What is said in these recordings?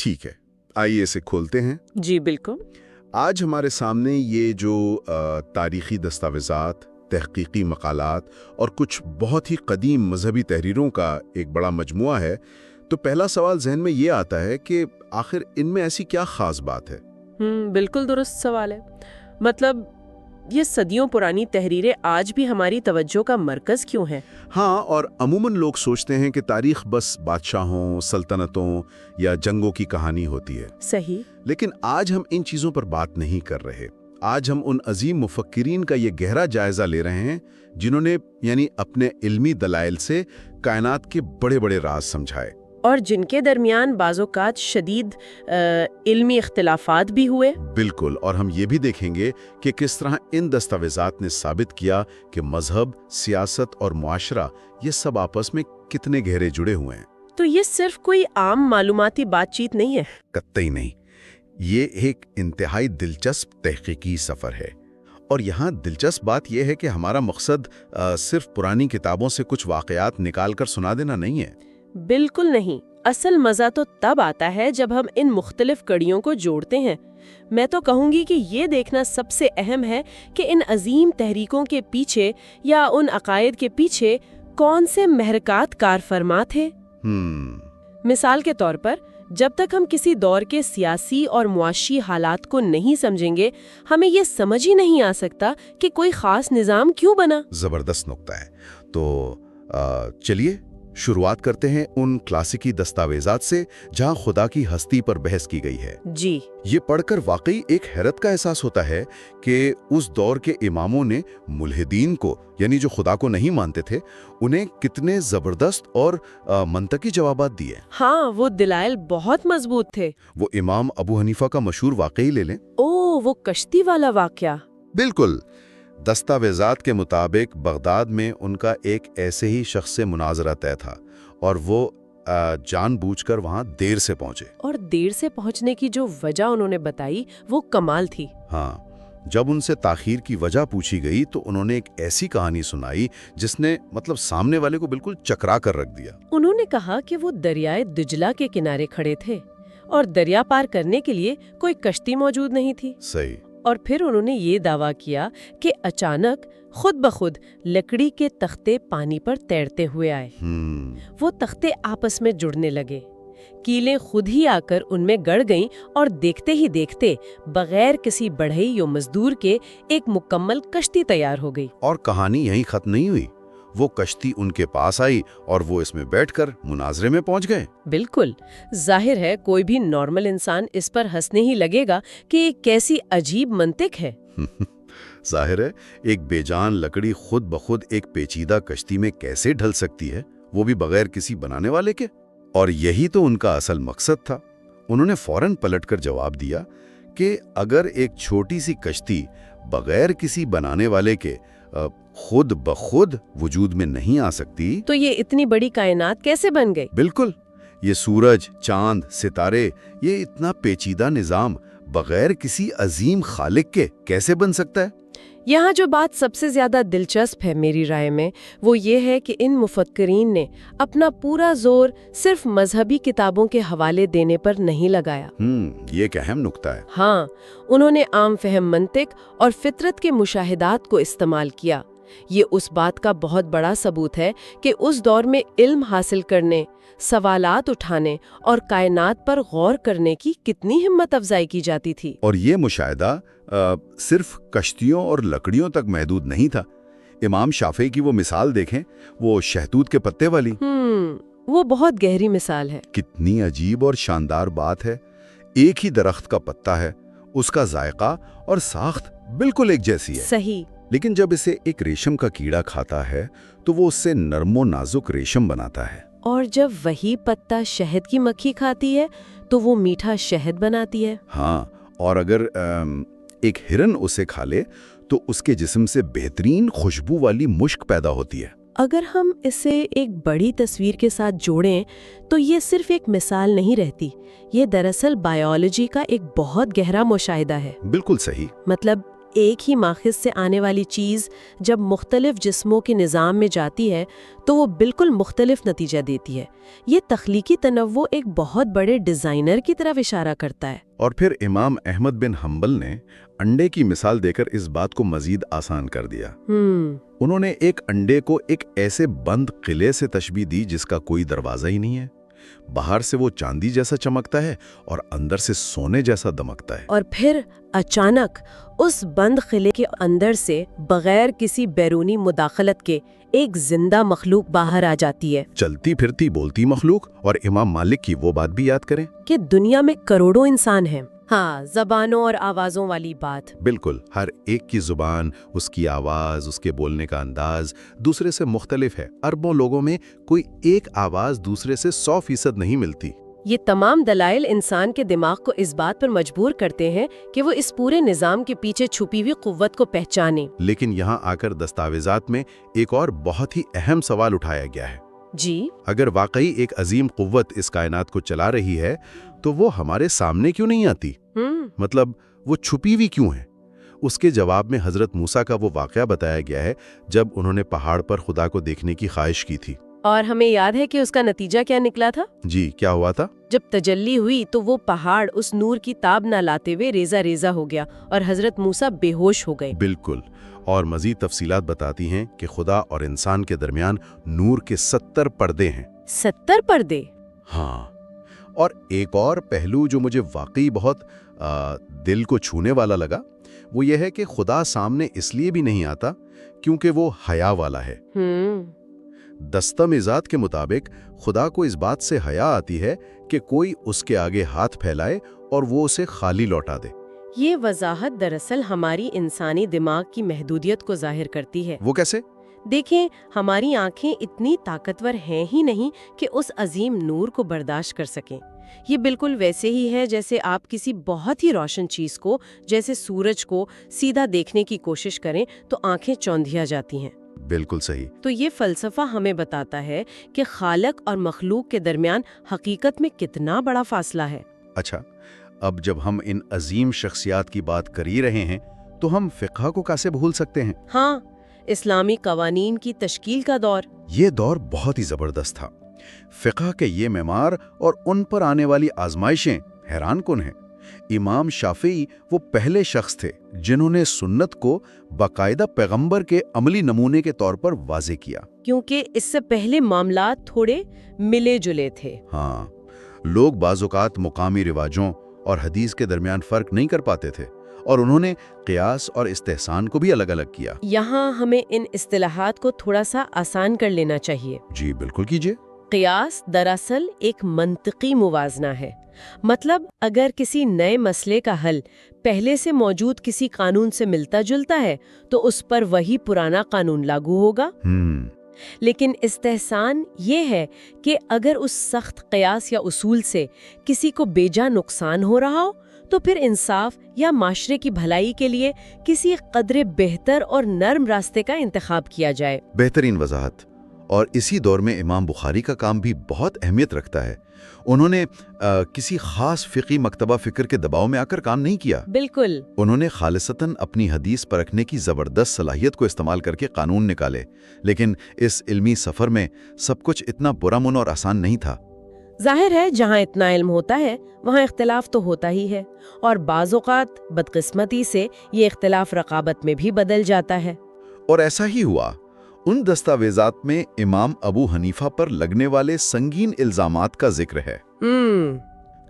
ٹھیک ہے، آئیے اسے کھولتے ہیں۔ جی بالکل۔ آج ہمارے سامنے یہ جو تاریخی دستاویزات، تحقیقی مقالات اور کچھ بہت ہی قدیم مذہبی تحریروں کا ایک بڑا مجموعہ ہے، تو پہلا سوال ذہن میں یہ آتا ہے کہ آخر ان میں ایسی کیا خاص بات ہے؟ بالکل درست سوال ہے۔ مطلب یہ صدیوں پرانی تحریریں آج بھی ہماری توجہ کا مرکز کیوں ہیں؟ ہاں، اور عموماً لوگ سوچتے ہیں کہ تاریخ بس بادشاہوں، سلطنتوں یا جنگوں کی کہانی ہوتی ہے۔ صحیح۔ لیکن آج ہم ان چیزوں پر بات نہیں کر رہے۔ آج ہم ان عظیم مفکرین کا یہ گہرا جائزہ لے رہے ہیں جنہوں نے اپنے علمی دلائل سے کائنات کے بڑے بڑے راز سمجھائے، اور جن کے درمیان بعض اوقات شدید علمی اختلافات بھی ہوئے۔ بالکل، اور ہم یہ بھی دیکھیں گے کہ کس طرح ان دستاویزات نے ثابت کیا کہ مذہب، سیاست اور معاشرہ یہ سب آپس میں کتنے گہرے جڑے ہوئے ہیں۔ تو یہ صرف کوئی عام معلوماتی بات چیت نہیں ہے؟ قطعی نہیں، یہ ایک انتہائی دلچسپ تحقیقی سفر ہے۔ اور یہاں دلچسپ بات یہ ہے کہ ہمارا مقصد صرف پرانی کتابوں سے کچھ واقعات نکال کر سنا دینا نہیں ہے۔ بالکل نہیں، اصل مزہ تو تب آتا ہے جب ہم ان مختلف کڑیوں کو جوڑتے ہیں۔ میں تو کہوں گی کہ یہ دیکھنا سب سے اہم ہے کہ ان عظیم تحریکوں کے پیچھے یا ان عقائد کے پیچھے کون سے محرکات کار فرما تھے۔ مثال کے طور پر، جب تک ہم کسی دور کے سیاسی اور معاشی حالات کو نہیں سمجھیں گے، ہمیں یہ سمجھ ہی نہیں آ سکتا کہ کوئی خاص نظام کیوں بنا۔ زبردست نقطہ ہے۔ تو چلیے شروعات کرتے ہیں ان کلاسیکی دستاویزات سے جہاں خدا کی ہستی پر بحث کی گئی ہے۔ جی، یہ پڑھ کر واقعی ایک حیرت کا احساس ہوتا ہے کہ اس دور کے اماموں نے ملحدین کو، جو خدا کو نہیں مانتے تھے، انہیں کتنے زبردست اور منطقی جوابات دیے۔ ہاں، وہ دلائل بہت مضبوط تھے۔ وہ امام ابو حنیفہ کا مشہور واقعی لے لیں۔ وہ کشتی والا واقعہ۔ بالکل، دستاویزات کے مطابق بغداد میں ان کا ایک ایسے ہی شخص سے مناظرہ طے تھا، اور وہ جان بوجھ کر وہاں دیر سے پہنچے۔ اور دیر سے پہنچنے کی جو وجہ انہوں نے بتائی وہ کمال تھی۔ ہاں، جب ان سے تاخیر کی وجہ پوچھی گئی تو انہوں نے ایک ایسی کہانی سنائی جس نے سامنے والے کو بالکل چکرا کر رکھ دیا۔ انہوں نے کہا کہ وہ دریائے دجلہ کے کنارے کھڑے تھے اور دریا پار کرنے کے لیے کوئی کشتی موجود نہیں تھی۔ صحیح۔ اور پھر انہوں نے یہ دعویٰ کیا کہ اچانک خود بخود لکڑی کے تختے پانی پر تیرتے ہوئے آئے۔ وہ تختے آپس میں جڑنے لگے، کیلیں خود ہی آ کر ان میں گڑ گئیں، اور دیکھتے ہی دیکھتے بغیر کسی بڑھئی یا مزدور کے ایک مکمل کشتی تیار ہو گئی۔ اور کہانی یہیں ختم نہیں ہوئی، وہ کشتی ان کے پاس آئی اور وہ اس میں بیٹھ کر مناظرے میں پہنچ گئے۔ بالکل، ظاہر ہے کوئی بھی نارمل انسان اس پر ہنسنے ہی لگے گا کہ یہ کیسی عجیب منطق ہے۔ ظاہر ہے ایک بے جان لکڑی خود بخود ایک پیچیدہ کشتی میں کیسے ڈھل سکتی ہے، وہ بھی بغیر کسی بنانے والے کے؟ اور یہی تو ان کا اصل مقصد تھا۔ انہوں نے فوراً پلٹ کر جواب دیا کہ اگر ایک چھوٹی سی کشتی بغیر کسی بنانے والے کے خود بخود وجود میں نہیں آ سکتی تو یہ اتنی بڑی کائنات کیسے بن گئی؟ بالکل، یہ سورج، چاند، ستارے، یہ اتنا پیچیدہ نظام بغیر کسی عظیم خالق کے کیسے بن سکتا ہے؟ یہاں جو بات سب سے زیادہ دلچسپ ہے میری رائے میں، وہ یہ ہے کہ ان مفکرین نے اپنا پورا زور صرف مذہبی کتابوں کے حوالے دینے پر نہیں لگایا۔ یہ ایک اہم نکتہ ہے۔ ہاں، انہوں نے عام فہم منطق اور فطرت کے مشاہدات کو استعمال کیا۔ یہ اس بات کا بہت بڑا ثبوت ہے کہ اس دور میں علم حاصل کرنے، سوالات اٹھانے اور کائنات پر غور کرنے کی کتنی ہمت افزائی کی جاتی تھی۔ اور یہ مشاہدہ صرف کشتیوں اور لکڑیوں تک محدود نہیں تھا۔ امام شافعی کی وہ مثال دیکھیں، وہ شہتوت کے پتے والی۔ وہ بہت گہری مثال ہے۔ کتنی عجیب اور شاندار بات ہے۔ ایک ہی درخت کا پتا ہے، اس کا ذائقہ اور ساخت بالکل ایک جیسی ہے۔ صحیح۔ لیکن جب اسے ایک ریشم کا کیڑا کھاتا ہے تو وہ اس سے نرم و نازک ریشم بناتا ہے، اور جب وہی پتا شہد کی مکھی کھاتی ہے تو وہ میٹھا شہد بناتی ہے۔ ہاں، اور اگر ایک ہرن اسے کھا لے تو اس کے جسم سے بہترین خوشبو والی مشک پیدا ہوتی ہے۔ اگر ہم اسے ایک بڑی تصویر کے ساتھ جوڑیں تو یہ صرف ایک مثال نہیں رہتی، یہ دراصل بائیولوجی کا ایک بہت گہرا مشاہدہ ہے۔ بالکل صحیح۔ مطلب ایک ہی ماخذ سے آنے والی چیز جب مختلف جسموں کے نظام میں جاتی ہے تو وہ بالکل مختلف نتیجہ دیتی ہے۔ یہ تخلیقی تنوع ایک بہت بڑے ڈیزائنر کی طرف اشارہ کرتا ہے۔ اور پھر امام احمد بن حنبل نے انڈے کی مثال دے کر اس بات کو مزید آسان کر دیا۔ انہوں نے ایک انڈے کو ایک ایسے بند قلعے سے تشبیہ دی جس کا کوئی دروازہ ہی نہیں ہے۔ باہر سے وہ چاندی جیسا چمکتا ہے اور اندر سے سونے جیسا دمکتا ہے۔ اور پھر اچانک اس بند قلعے کے اندر سے بغیر کسی بیرونی مداخلت کے ایک زندہ مخلوق باہر آ جاتی ہے۔ چلتی پھرتی بولتی مخلوق۔ اور امام مالک کی وہ بات بھی یاد کریں کہ دنیا میں کروڑوں انسان ہیں، ہاں، زبانوں اور آوازوں والی بات۔ بالکل، ہر ایک کی زبان، اس کی آواز، اس کے بولنے کا انداز دوسرے سے مختلف ہے۔ اربوں لوگوں میں کوئی ایک آواز دوسرے سے 100% نہیں ملتی۔ یہ تمام دلائل انسان کے دماغ کو اس بات پر مجبور کرتے ہیں کہ وہ اس پورے نظام کے پیچھے چھپی ہوئی قوت کو پہچانے۔ لیکن یہاں آ کر دستاویزات میں ایک اور بہت ہی اہم سوال اٹھایا گیا ہے۔ جی، اگر واقعی ایک عظیم قوت اس کائنات کو چلا رہی ہے تو وہ ہمارے سامنے کیوں نہیں آتی؟ مطلب وہ چھپی ہوئی کیوں ہے؟ اس کے جواب میں حضرت موسیٰ کا وہ واقعہ بتایا گیا ہے جب انہوں نے پہاڑ پر خدا کو دیکھنے کی خواہش کی تھی۔ اور ہمیں یاد ہے کہ اس کا نتیجہ کیا نکلا تھا؟ جی، کیا ہوا تھا؟ جب تجلی ہوئی تو وہ پہاڑ اس نور کی تاب نہ لاتے ہوئے ریزہ ریزہ ہو گیا اور حضرت موسیٰ بے ہوش ہو گئے۔ بالکل، اور مزید تفصیلات بتاتی ہیں کہ خدا اور انسان کے درمیان نور کے 70 پردے ہیں۔ 70 پردے؟ ہاں، اور ایک اور پہلو جو مجھے واقعی بہت دل کو چھونے والا لگا وہ یہ ہے کہ خدا سامنے اس لیے بھی نہیں آتا کیونکہ وہ حیا والا ہے۔ دستمزاد کے مطابق خدا کو اس بات سے حیا آتی ہے کہ کوئی اس کے آگے ہاتھ پھیلائے اور وہ اسے خالی لوٹا دے۔ یہ وضاحت دراصل ہماری انسانی دماغ کی محدودیت کو ظاہر کرتی ہے۔ وہ کیسے؟ دیکھیں، ہماری آنکھیں اتنی طاقتور ہیں ہی نہیں کہ اس عظیم نور کو برداشت کر سکیں۔ یہ بالکل ویسے ہی ہے جیسے آپ کسی بہت ہی روشن چیز کو، جیسے سورج کو، سیدھا دیکھنے کی کوشش کریں تو آنکھیں چوندھیا جاتی ہیں۔ بالکل صحیح۔ تو یہ فلسفہ ہمیں بتاتا ہے کہ خالق اور مخلوق کے درمیان حقیقت میں کتنا بڑا فاصلہ ہے۔ اچھا، اب جب ہم ان عظیم شخصیات کی بات کر ہی رہے ہیں تو ہم فقہ کو کیسے بھول سکتے ہیں؟ ہاں، اسلامی قوانین کی تشکیل کا دور۔ یہ دور بہت ہی زبردست تھا۔ فقہ کے یہ معمار اور ان پر آنے والی آزمائشیں حیران کن ہیں۔ امام شافعی وہ پہلے شخص تھے جنہوں نے سنت کو باقاعدہ پیغمبر کے عملی نمونے کے طور پر واضح کیا، کیونکہ اس سے پہلے معاملات تھوڑے ملے جلے تھے۔ ہاں، لوگ بعض اوقات مقامی رواجوں اور حدیث کے درمیان فرق نہیں کر پاتے تھے، اور انہوں نے قیاس اور استحسان کو بھی الگ الگ کیا۔ یہاں ہمیں ان اصطلاحات کو تھوڑا سا آسان کر لینا چاہیے۔ جی بالکل کیجیے۔ قیاس دراصل ایک منطقی موازنہ ہے۔ مطلب اگر کسی نئے مسئلے کا حل پہلے سے موجود کسی قانون سے ملتا جلتا ہے تو اس پر وہی پرانا قانون لاگو ہوگا۔ لیکن استحسان یہ ہے کہ اگر اس سخت قیاس یا اصول سے کسی کو بیجا نقصان ہو رہا ہو تو پھر انصاف یا معاشرے کی بھلائی کے لیے کسی قدرے بہتر اور نرم راستے کا انتخاب کیا جائے۔ بہترین وضاحت۔ اور اسی دور میں امام بخاری کا کام بھی بہت اہمیت رکھتا ہے۔ انہوں نے کسی خاص فقی مکتبہ فکر کے دباؤ میں آ کر کام نہیں کیا۔ بالکل، انہوں نے خالصتاً اپنی حدیث پرکھنے کی زبردست صلاحیت کو استعمال کر کے قانون نکالے، لیکن اس علمی سفر میں سب کچھ اتنا پرامن اور آسان نہیں تھا۔ ظاہر ہے جہاں اتنا علم ہوتا ہے وہاں اختلاف تو ہوتا ہی ہے، اور بعض اوقات بدقسمتی سے یہ اختلاف رقابت میں بھی بدل جاتا ہے۔ اور ایسا ہی ہوا۔ ان دستاویزات میں امام ابو حنیفہ پر لگنے والے سنگین الزامات کا ذکر ہے۔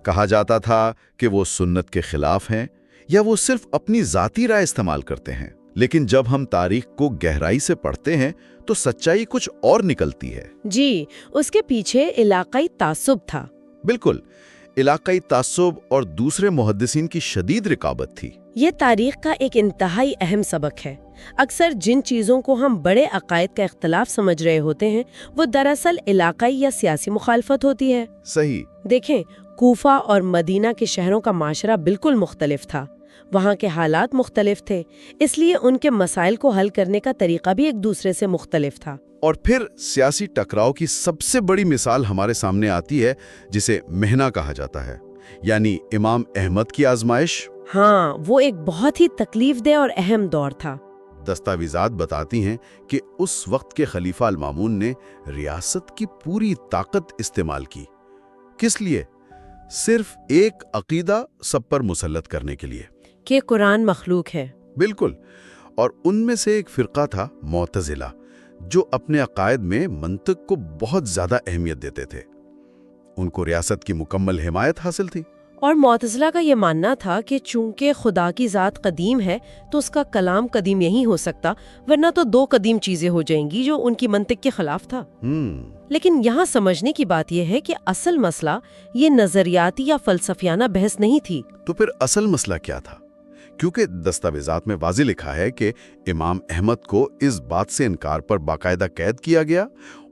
کہا جاتا تھا کہ وہ سنت کے خلاف ہیں یا وہ صرف اپنی ذاتی رائے استعمال کرتے ہیں، لیکن جب ہم تاریخ کو گہرائی سے پڑھتے ہیں تو سچائی کچھ اور نکلتی ہے۔ جی، اس کے پیچھے علاقائی تعصب تھا۔ بالکل، علاقائی تعصب اور دوسرے محدثین کی شدید رقابت تھی۔ یہ تاریخ کا ایک انتہائی اہم سبق ہے۔ اکثر جن چیزوں کو ہم بڑے عقائد کا اختلاف سمجھ رہے ہوتے ہیں وہ دراصل علاقائی یا سیاسی مخالفت ہوتی ہے۔ صحیح۔ دیکھیں، کوفہ اور مدینہ کے شہروں کا معاشرہ بالکل مختلف تھا، وہاں کے حالات مختلف تھے، اس لیے ان کے مسائل کو حل کرنے کا طریقہ بھی ایک دوسرے سے مختلف تھا۔ اور پھر سیاسی ٹکراؤ کی سب سے بڑی مثال ہمارے سامنے آتی ہے جسے محنہ کہا جاتا ہے، یعنی امام احمد کی آزمائش۔ ہاں، وہ ایک بہت ہی تکلیف دہ اور اہم دور تھا۔ دستاویزات بتاتی ہیں کہ اس وقت کے خلیفہ المامون نے ریاست کی پوری طاقت استعمال کی۔ کس لیے؟ صرف ایک عقیدہ سب پر مسلط کرنے کے لیے کہ قرآن مخلوق ہے۔ بالکل، اور ان میں سے ایک فرقہ تھا معتزلہ، جو اپنے عقائد میں منطق کو بہت زیادہ اہمیت دیتے تھے۔ ان کو ریاست کی مکمل حمایت حاصل تھی۔ اور معتزلہ کا یہ ماننا تھا کہ چونکہ خدا کی ذات قدیم ہے تو اس کا کلام قدیم نہیں ہو سکتا، ورنہ تو دو قدیم چیزیں ہو جائیں گی، جو ان کی منطق کے خلاف تھا۔ لیکن یہاں سمجھنے کی بات یہ ہے کہ اصل مسئلہ یہ نظریاتی یا فلسفیانہ بحث نہیں تھی۔ تو پھر اصل مسئلہ کیا تھا؟ کیونکہ دستاویزات میں واضح لکھا ہے کہ امام احمد کو اس بات سے انکار پر باقاعدہ قید کیا گیا،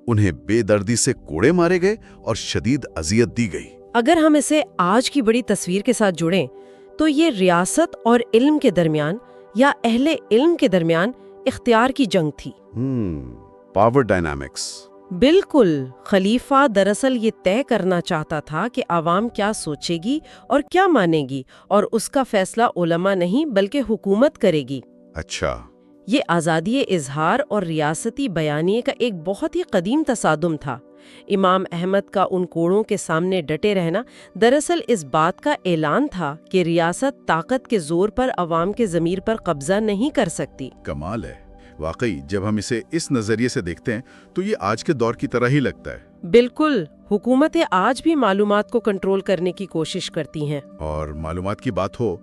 انہیں بے دردی سے کوڑے مارے گئے اور شدید اذیت دی گئی۔ اگر ہم اسے آج کی بڑی تصویر کے ساتھ جوڑیں تو یہ ریاست اور علم کے درمیان یا اہل علم کے درمیان اختیار کی جنگ تھی۔ Power dynamics. بالکل، خلیفہ دراصل یہ طے کرنا چاہتا تھا کہ عوام کیا سوچے گی اور کیا مانے گی، اور اس کا فیصلہ علماء نہیں بلکہ حکومت کرے گی۔ اچھا، یہ آزادی اظہار اور ریاستی بیانیے کا ایک بہت ہی قدیم تصادم تھا۔ امام احمد کا ان کوڑوں کے سامنے ڈٹے رہنا دراصل اس بات کا اعلان تھا کہ ریاست طاقت کے زور پر عوام کے ضمیر پر قبضہ نہیں کر سکتی۔ کمال ہے واقعی، جب ہم اسے اس نظریے سے دیکھتے ہیں تو یہ آج کے دور کی طرح ہی لگتا ہے۔ بالکل، حکومتیں آج بھی معلومات کو کنٹرول کرنے کی کوشش کرتی ہیں۔ اور معلومات کی بات ہو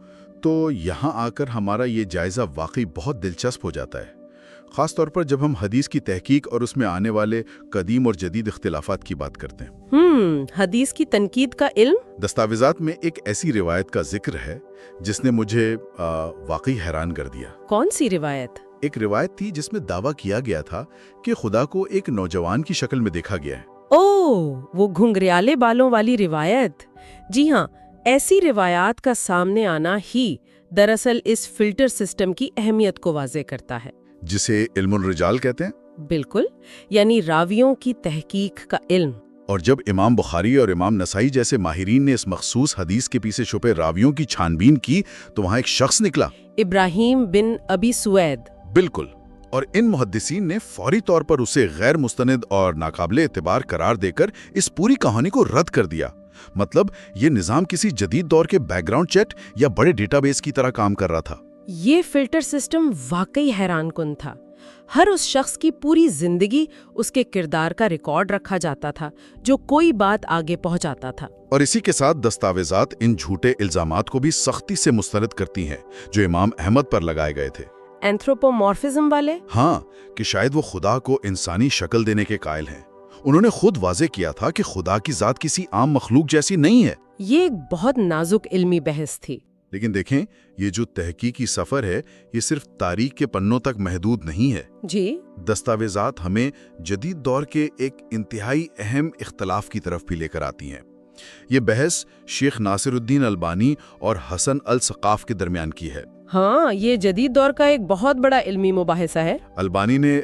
تو یہاں آ کر ہمارا یہ جائزہ واقعی بہت دلچسپ ہو جاتا ہے، خاص طور پر جب ہم حدیث کی تحقیق اور اس میں آنے والے قدیم اور جدید اختلافات کی بات کرتے ہیں۔ حدیث کی تنقید کا علم۔ دستاویزات میں ایک ایسی روایت کا ذکر ہے جس نے مجھے واقعی حیران کر دیا۔ کون سی روایت؟ ایک روایت تھی جس میں دعویٰ کیا گیا تھا کہ خدا کو ایک نوجوان کی شکل میں دیکھا گیا ہے۔ وہ گھنگریالے بالوں والی روایت۔ جی ہاں، ایسی روایات کا سامنے آنا ہی دراصل اس فلٹر سسٹم کی اہمیت کو واضح کرتا ہے، جسے علم الرجال کہتے ہیں۔ بالکل، یعنی راویوں کی تحقیق کا علم۔ اور جب امام بخاری اور امام نسائی جیسے ماہرین نے اس مخصوص حدیث کے پیچھے چھپے راویوں کی چھان بین کی تو وہاں ایک شخص نکلا، ابراہیم بن ابی سوید۔ بالکل، اور ان محدثین نے فوری طور پر اسے غیر مستند اور ناقابل اعتبار قرار دے کر اس پوری کہانی کو رد کر دیا۔ مطلب یہ نظام کسی جدید دور کے بیک گراؤنڈ چیٹ یا بڑے ڈیٹا بیس کی طرح کام کر رہا تھا۔ یہ فلٹر سسٹم واقعی حیران کن تھا۔ ہر اس شخص کی پوری زندگی، اس کے کردار کا ریکارڈ رکھا جاتا تھا جو کوئی بات آگے پہنچاتا تھا۔ اور اسی کے ساتھ دستاویزات ان جھوٹے الزامات کو بھی سختی سے مسترد کرتی ہیں جو امام احمد پر لگائے گئے تھے۔ اینتھروپومورفزم والے؟ ہاں، کہ شاید وہ خدا کو انسانی شکل دینے کے قائل ہیں۔ انہوں نے خود واضح کیا تھا کہ خدا کی ذات کسی عام مخلوق جیسی نہیں ہے۔ یہ ایک بہت نازک علمی بحث تھی۔ لیکن دیکھیں، یہ جو تحقیقی سفر ہے یہ صرف تاریخ کے پنوں تک محدود نہیں ہے۔ جی، دستاویزات ہمیں جدید دور کے ایک انتہائی اہم اختلاف کی طرف بھی لے کر آتی ہیں۔ یہ بحث شیخ ناصر الدین البانی اور حسن السقاف کے درمیان کی ہے۔ ہاں، یہ جدید دور کا ایک بہت بڑا علمی مباحثہ ہے۔ البانی نے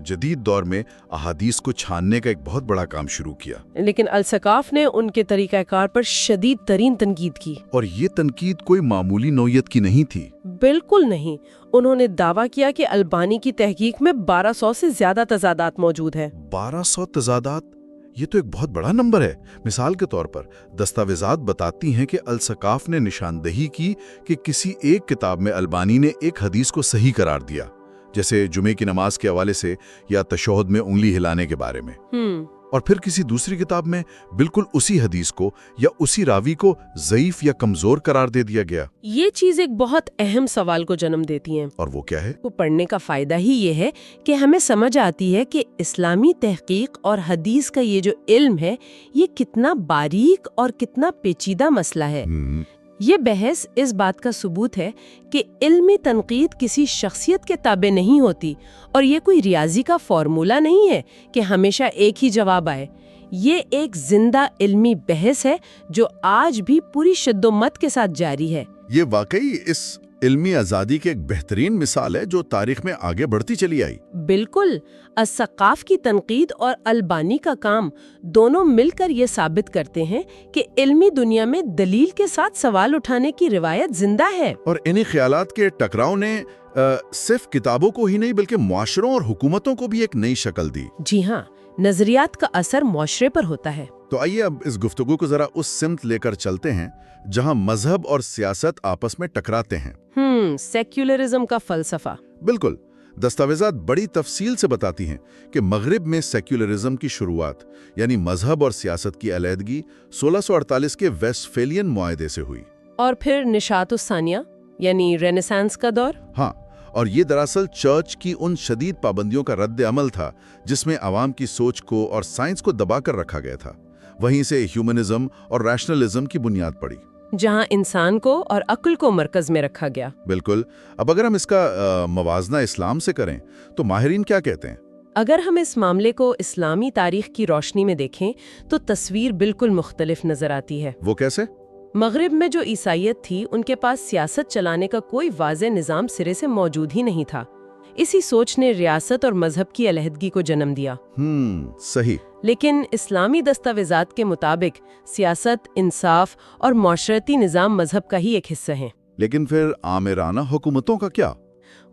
جدید دور میں احادیث کو چھاننے کا ایک بہت بڑا کام شروع کیا، لیکن السقاف نے ان کے طریقہ کار پر شدید ترین تنقید کی۔ اور یہ تنقید کوئی معمولی نوعیت کی نہیں تھی۔ بالکل نہیں، انہوں نے دعویٰ کیا کہ البانی کی تحقیق میں 1200 سے زیادہ تضادات موجود ہیں۔ 1200 تضادات؟ یہ تو ایک بہت بڑا نمبر ہے۔ مثال کے طور پر دستاویزات بتاتی ہیں کہ السقاف نے نشاندہی کی کہ کسی ایک کتاب میں البانی نے ایک حدیث کو صحیح قرار دیا، جیسے جمعے کی نماز کے حوالے سے یا تشہد میں انگلی ہلانے کے بارے میں، اور پھر کسی دوسری کتاب میں بالکل اسی حدیث کو یا اسی راوی کو ضعیف یا کمزور قرار دے دیا گیا۔ یہ چیز ایک بہت اہم سوال کو جنم دیتی ہیں، اور وہ کیا ہے؟ کو پڑھنے کا فائدہ ہی یہ ہے کہ ہمیں سمجھ آتی ہے کہ اسلامی تحقیق اور حدیث کا یہ جو علم ہے یہ کتنا باریک اور کتنا پیچیدہ مسئلہ ہے۔ یہ بحث اس بات کا ثبوت ہے کہ علمی تنقید کسی شخصیت کے تابع نہیں ہوتی، اور یہ کوئی ریاضی کا فارمولہ نہیں ہے کہ ہمیشہ ایک ہی جواب آئے۔ یہ ایک زندہ علمی بحث ہے جو آج بھی پوری شد و مت کے ساتھ جاری ہے۔ یہ واقعی اس علمی آزادی کی ایک بہترین مثال ہے جو تاریخ میں آگے بڑھتی چلی آئی۔ بالکل، الثقاف کی تنقید اور البانی کا کام دونوں مل کر یہ ثابت کرتے ہیں کہ علمی دنیا میں دلیل کے ساتھ سوال اٹھانے کی روایت زندہ ہے۔ اور انہی خیالات کے ٹکراؤ نے صرف کتابوں کو ہی نہیں بلکہ معاشروں اور حکومتوں کو بھی ایک نئی شکل دی۔ جی ہاں، نظریات کا اثر معاشرے پر ہوتا ہے۔ تو آئیے اب اس گفتگو کو ذرا اس سمت لے کر چلتے ہیں جہاں مذہب اور سیاست آپس میں ٹکراتے ہیں۔ سیکولرزم کا فلسفہ۔ بالکل، دستاویزات بڑی تفصیل سے بتاتی ہیں کہ مغرب میں سیکولرزم کی شروعات یعنی مذہب اور سیاست کی علیحدگی 1648 کے ویسٹفیلین معاہدے سے ہوئی۔ اور پھر نشاط الثانیہ یعنی رینیسانس کا دور۔ ہاں، اور یہ دراصل چرچ کی ان شدید پابندیوں کا رد عمل تھا جس میں عوام کی سوچ کو اور سائنس کو دبا کر رکھا گیا تھا۔ وہیں سے ہیومنزم اور ریشنلزم کی بنیاد پڑی، جہاں انسان کو اور عقل کو مرکز میں رکھا گیا۔ بالکل۔ اب اگر ہم اس کا موازنہ اسلام سے کریں تو ماہرین کیا کہتے ہیں؟ اگر ہم اس معاملے کو اسلامی تاریخ کی روشنی میں دیکھیں تو تصویر بالکل مختلف نظر آتی ہے۔ وہ کیسے؟ مغرب میں جو عیسائیت تھی ان کے پاس سیاست چلانے کا کوئی واضح نظام سرے سے موجود ہی نہیں تھا۔ اسی سوچ نے ریاست اور مذہب کی علیحدگی کو جنم دیا۔ صحیح۔ لیکن اسلامی دستاویزات کے مطابق سیاست، انصاف اور معاشرتی نظام مذہب کا ہی ایک حصہ ہیں۔ لیکن پھر آمرانہ حکومتوں کا کیا؟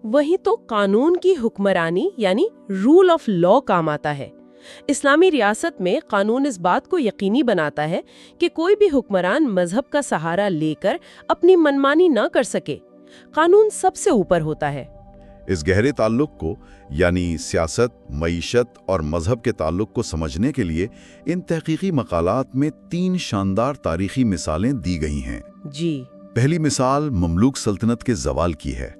وہی تو قانون کی حکمرانی یعنی رول آف لا کام آتا ہے۔ اسلامی ریاست میں قانون اس بات کو یقینی بناتا ہے کہ کوئی بھی حکمران مذہب کا سہارا لے کر اپنی منمانی نہ کر سکے۔ قانون سب سے اوپر ہوتا ہے۔ اس گہرے تعلق کو یعنی سیاست، معیشت اور مذہب کے تعلق کو سمجھنے کے لیے ان تحقیقی مقالات میں 3 شاندار تاریخی مثالیں دی گئی ہیں۔ جی۔ پہلی مثال مملوک سلطنت کے زوال کی ہے۔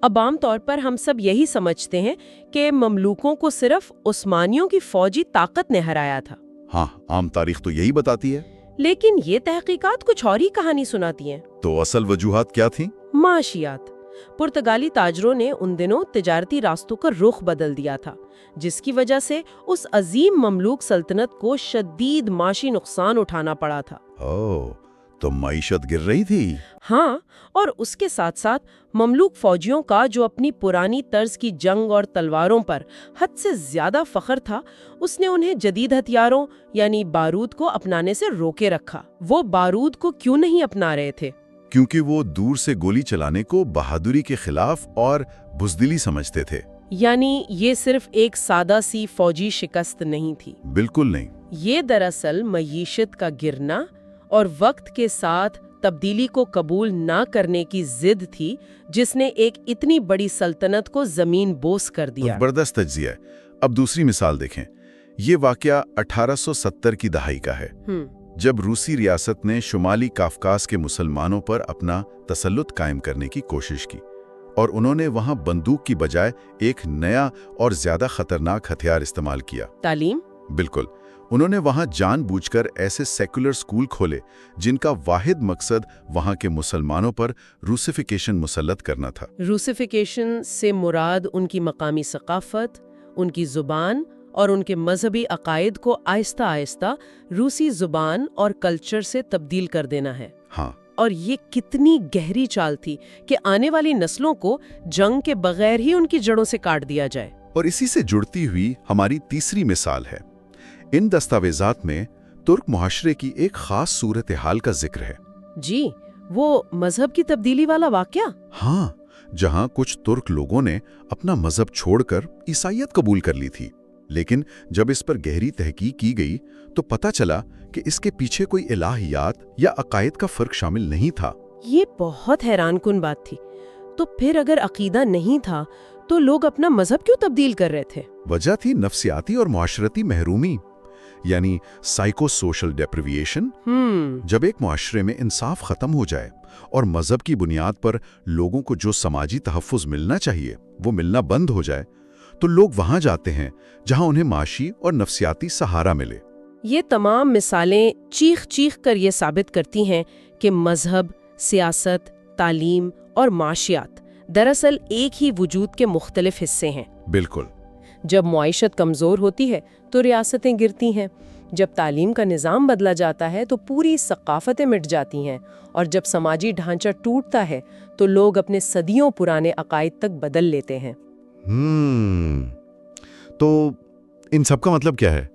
اب عام طور پر ہم سب یہی سمجھتے ہیں کہ مملوکوں کو صرف عثمانیوں کی فوجی طاقت نے ہرایا تھا۔ ہاں، عام تاریخ تو یہی بتاتی ہے۔ لیکن یہ تحقیقات کچھ اور ہی کہانی سناتی ہیں۔ تو اصل وجوہات کیا تھیں؟ معاشیات۔ پرتگالی تاجروں نے ان دنوں تجارتی راستوں کا رخ بدل دیا تھا، جس کی وجہ سے اس عظیم مملوک سلطنت کو شدید معاشی نقصان اٹھانا پڑا تھا۔ تو معیشت گر رہی تھی۔ ہاں، اور اس کے ساتھ ساتھ مملوک فوجیوں کا جو اپنی پرانی طرز کی جنگ اور تلواروں پر حد سے زیادہ فخر تھا، اس نے انہیں جدید ہتھیاروں یعنی بارود کو اپنانے سے روکے رکھا۔ وہ بارود کو کیوں نہیں اپنا رہے تھے؟ کیونکہ وہ دور سے گولی چلانے کو بہادری کے خلاف اور بزدلی سمجھتے تھے۔ یعنی یہ صرف ایک سادہ سی فوجی شکست نہیں تھی۔ بالکل نہیں۔ یہ دراصل معیشت کا گرنا اور وقت کے ساتھ تبدیلی کو قبول نہ کرنے کی ضد تھی، جس نے ایک اتنی بڑی سلطنت کو زمین بوس کر دیا۔ زبردست تجزیہ ہے۔ اب دوسری مثال دیکھیں۔ یہ واقعہ 1870 کی دہائی کا ہے، جب روسی ریاست نے شمالی کافکاز کے مسلمانوں پر اپنا تسلط قائم کرنے کی کوشش کی، اور انہوں نے وہاں بندوق کی بجائے ایک نیا اور زیادہ خطرناک ہتھیار استعمال کیا۔ تعلیم؟ بالکل۔ انہوں نے وہاں جان بوجھ کر ایسے سیکولر سکول کھولے جن کا واحد مقصد وہاں کے مسلمانوں پر روسیفیکیشن مسلط کرنا تھا۔ روسیفیکیشن سے مراد ان کی مقامی ثقافت، ان کی زبان اور ان کے مذہبی عقائد کو آہستہ آہستہ روسی زبان اور کلچر سے تبدیل کر دینا ہے۔ ہاں، اور یہ کتنی گہری چال تھی کہ آنے والی نسلوں کو جنگ کے بغیر ہی ان کی جڑوں سے کاٹ دیا جائے۔ اور اسی سے جڑتی ہوئی ہماری تیسری مثال ہے۔ ان دستاویزات میں ترک معاشرے کی ایک خاص صورتحال کا ذکر ہے۔ جی، وہ مذہب کی تبدیلی والا واقعہ؟ ہاں، جہاں کچھ ترک لوگوں نے اپنا مذہب چھوڑ کر عیسائیت قبول کر لی تھی، لیکن جب اس پر گہری تحقیق کی گئی تو پتہ چلا کہ اس کے پیچھے کوئی الہیات یا عقائد کا فرق شامل نہیں تھا۔ یہ بہت حیران کن بات تھی۔ تو پھر اگر عقیدہ نہیں تھا تو لوگ اپنا مذہب کیوں تبدیل کر رہے تھے؟ وجہ تھی نفسیاتی اور معاشرتی محرومی، یعنی سائیکو سوشل ڈیپریویشن۔ جب ایک معاشرے میں انصاف ختم ہو جائے اور مذہب کی بنیاد پر لوگوں کو جو سماجی تحفظ ملنا چاہیے وہ ملنا بند ہو جائے تو لوگ وہاں جاتے ہیں جہاں انہیں معاشی اور نفسیاتی سہارا ملے۔ یہ تمام مثالیں چیخ چیخ کر یہ ثابت کرتی ہیں کہ مذہب، سیاست، تعلیم اور معاشیات دراصل ایک ہی وجود کے مختلف حصے ہیں۔ بالکل۔ جب معیشت کمزور ہوتی ہے تو ریاستیں گرتی ہیں، جب تعلیم کا نظام بدلا جاتا ہے تو پوری ثقافتیں مٹ جاتی ہیں، اور جب سماجی ڈھانچہ ٹوٹتا ہے تو لوگ اپنے صدیوں پرانے عقائد تک بدل لیتے ہیں۔ تو ان سب کا مطلب کیا ہے؟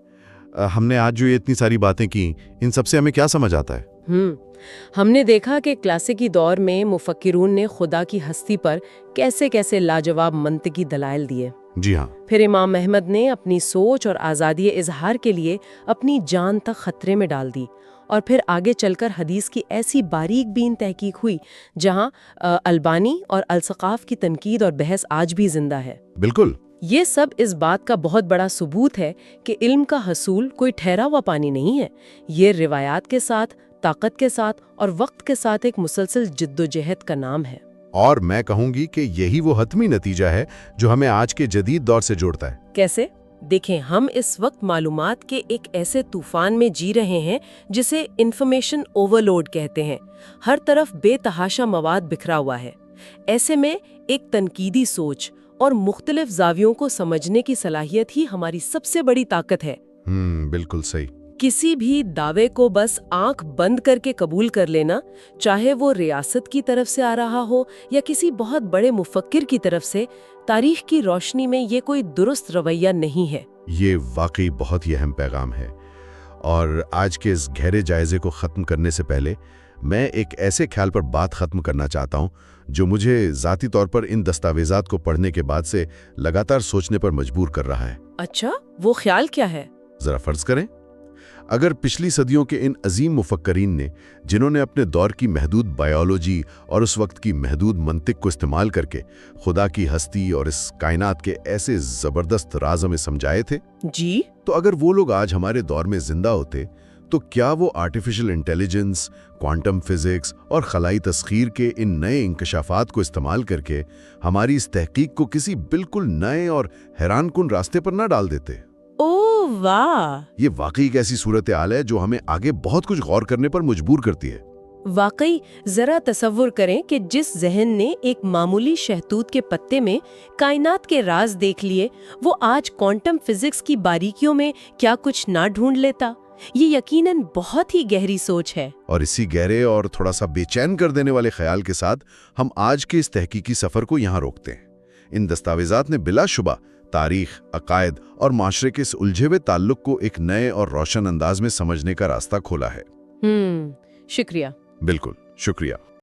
ہم نے آج جو یہ اتنی ساری باتیں کی، ان سب سے ہمیں کیا سمجھ آتا ہے؟ ہم نے دیکھا کہ کلاسیکی دور میں مفکرون نے خدا کی ہستی پر کیسے کیسے لاجواب منطقی دلائل دیے۔ جی ہاں۔ پھر امام احمد نے اپنی سوچ اور آزادی اظہار کے لیے اپنی جان تک خطرے میں ڈال دی، اور پھر آگے چل کر حدیث کی ایسی باریک بین تحقیق ہوئی جہاں البانی اور السقاف کی تنقید اور بحث آج بھی زندہ ہے۔ بالکل۔ یہ سب اس بات کا بہت بڑا ثبوت ہے کہ علم کا حصول کوئی ٹھہرا ہوا پانی نہیں ہے، یہ روایات کے ساتھ، طاقت کے ساتھ اور وقت کے ساتھ ایک مسلسل جد و جہد کا نام ہے۔ اور میں کہوں گی کہ یہی وہ حتمی نتیجہ ہے جو ہمیں آج کے جدید دور سے جوڑتا ہے۔ کیسے؟ دیکھیں، ہم اس وقت معلومات کے ایک ایسے طوفان میں جی رہے ہیں جسے انفارمیشن اوورلوڈ کہتے ہیں۔ ہر طرف بے تحاشا مواد بکھرا ہوا ہے۔ ایسے میں ایک تنقیدی سوچ اور مختلف زاویوں کو سمجھنے کی صلاحیت ہی ہماری سب سے بڑی طاقت ہے۔ بالکل صحیح۔ کسی بھی دعوے کو بس آنکھ بند کر کے قبول کر لینا، چاہے وہ ریاست کی طرف سے آ رہا ہو یا کسی بہت بڑے مفکر کی طرف سے، تاریخ کی روشنی میں یہ کوئی درست رویہ نہیں ہے۔ یہ واقعی بہت ہی اہم پیغام ہے۔ اور آج کے اس گہرے جائزے کو ختم کرنے سے پہلے میں ایک ایسے خیال پر بات ختم کرنا چاہتا ہوں جو مجھے ذاتی طور پر ان دستاویزات کو پڑھنے کے بعد سے لگاتار سوچنے پر مجبور کر رہا ہے۔ اچھا، وہ خیال کیا ہے؟ ذرا فرض کریں، اگر پچھلی صدیوں کے ان عظیم مفکرین نے، جنہوں نے اپنے دور کی محدود بائیولوجی اور اس وقت کی محدود منطق کو استعمال کر کے خدا کی ہستی اور اس کائنات کے ایسے زبردست راز ہمیں سمجھائے تھے، جی، تو اگر وہ لوگ آج ہمارے دور میں زندہ ہوتے تو کیا وہ آرٹیفیشل انٹیلیجنس، کوانٹم فزکس اور خلائی تسخیر کے ان نئے انکشافات کو استعمال کر کے ہماری اس تحقیق کو کسی بالکل نئے اور حیران کن راستے پر نہ ڈال دیتے؟ او واہ! یہ واقعی ایک ایسی صورتحال ہے جو ہمیں آگے بہت کچھ غور کرنے پر مجبور کرتی ہے۔ واقعی، ذرا تصور کریں کہ جس ذہن نے ایک معمولی شہتوت کے پتے میں کائنات کے راز دیکھ لیے، وہ آج کوانٹم فزکس کی باریکیوں میں کیا کچھ نہ ڈھونڈ لیتا۔ یہ یقیناً بہت ہی گہری سوچ ہے۔ اور اسی گہرے اور تھوڑا سا بے چین کر دینے والے خیال کے ساتھ ہم آج کے اس تحقیقی سفر کو یہاں روکتے ہیں۔ ان دستاویزات نے بلا شبہ تاریخ، عقائد اور معاشرے کے اس الجھے ہوئے تعلق کو ایک نئے اور روشن انداز میں سمجھنے کا راستہ کھولا ہے۔ شکریہ۔ بالکل، شکریہ۔